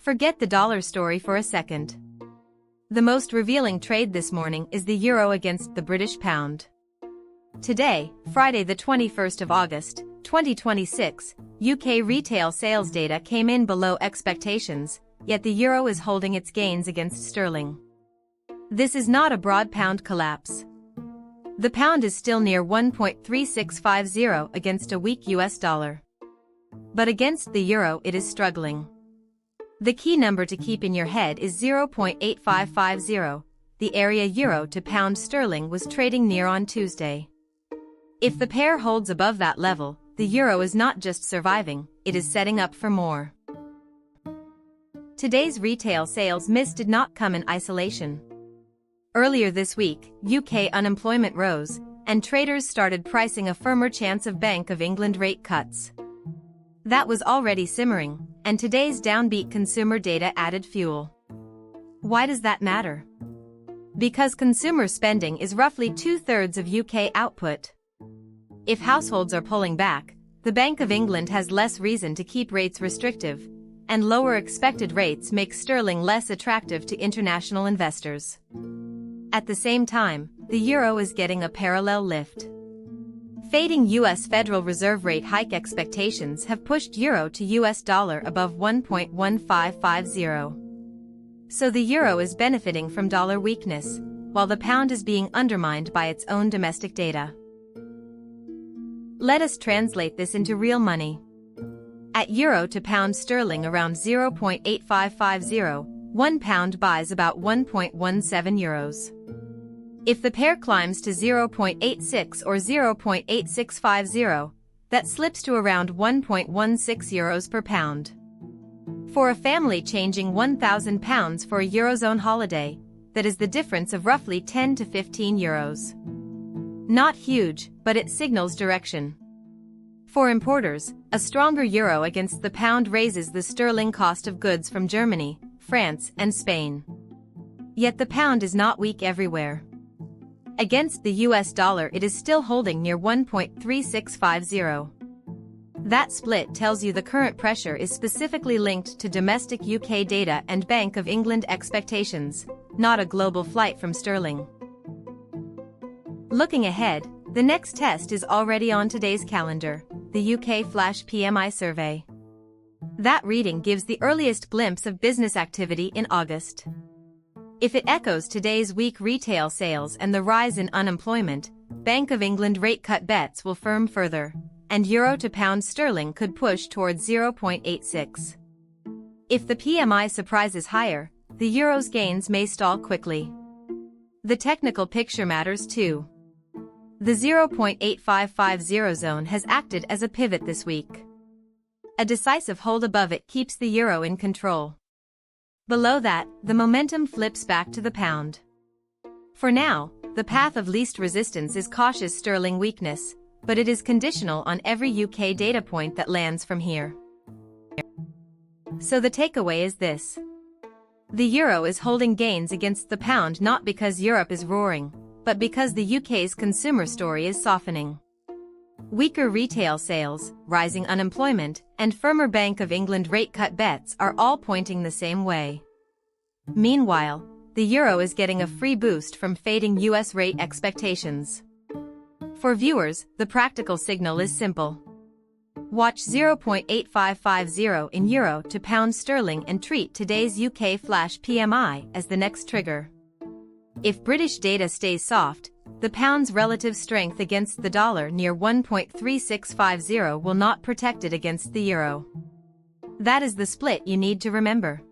Forget the dollar story for a second. The most revealing trade this morning is the euro against the British pound. Today, Friday the 21st of August, 2026, UK retail sales data came in below expectations, yet the euro is holding its gains against sterling. This is not a broad pound collapse. The pound is still near 1.3650 against a weak US dollar. But against the euro it is struggling. The key number to keep in your head is 0.8550, the area euro to pound sterling was trading near on Tuesday. If the pair holds above that level, the euro is not just surviving, it is setting up for more. Today's retail sales miss did not come in isolation. Earlier this week, UK unemployment rose, and traders started pricing a firmer chance of Bank of England rate cuts. That was already simmering, and today's downbeat consumer data added fuel. Why does that matter? Because consumer spending is roughly 2/3 of UK output. If households are pulling back, the Bank of England has less reason to keep rates restrictive, and lower expected rates make sterling less attractive to international investors. At the same time, the euro is getting a parallel lift. Fading US Federal Reserve rate hike expectations have pushed euro to US dollar above 1.1550. So the euro is benefiting from dollar weakness, while the pound is being undermined by its own domestic data. Let us translate this into real money. At euro to pound sterling around 0.8550, 1 pound buys about 1.17 euros. If the pair climbs to 0.86 or 0.8650, that slips to around 1.16 euros per pound. For a family changing £1,000 for a Eurozone holiday, that is the difference of roughly 10 to 15 euros. Not huge, but it signals direction. For importers, a stronger euro against the pound raises the sterling cost of goods from Germany, France, and Spain. Yet the pound is not weak everywhere. Against the US dollar it is still holding near 1.3650. That split tells you the current pressure is specifically linked to domestic UK data and Bank of England expectations, not a global flight from sterling. Looking ahead, the next test is already on today's calendar, the UK Flash PMI survey. That reading gives the earliest glimpse of business activity in August. If it echoes today's weak retail sales and the rise in unemployment, Bank of England rate cut bets will firm further, and euro to pound sterling could push towards 0.86. If the PMI surprises higher, the euro's gains may stall quickly. The technical picture matters too. The 0.8550 zone has acted as a pivot this week. A decisive hold above it keeps the euro in control. Below that, the momentum flips back to the pound. For now, the path of least resistance is cautious sterling weakness, but it is conditional on every UK data point that lands from here. So the takeaway is this. The euro is holding gains against the pound not because Europe is roaring, but because the UK's consumer story is softening. Weaker retail sales, rising unemployment, and firmer Bank of England rate cut bets are all pointing the same way. Meanwhile, the euro is getting a free boost from fading US rate expectations. For viewers, the practical signal is simple. Watch 0.8550 in euro to pound sterling and treat today's UK Flash PMI as the next trigger. If British data stays soft, the pound's relative strength against the dollar near 1.3650 will not protect it against the euro. That is the split you need to remember.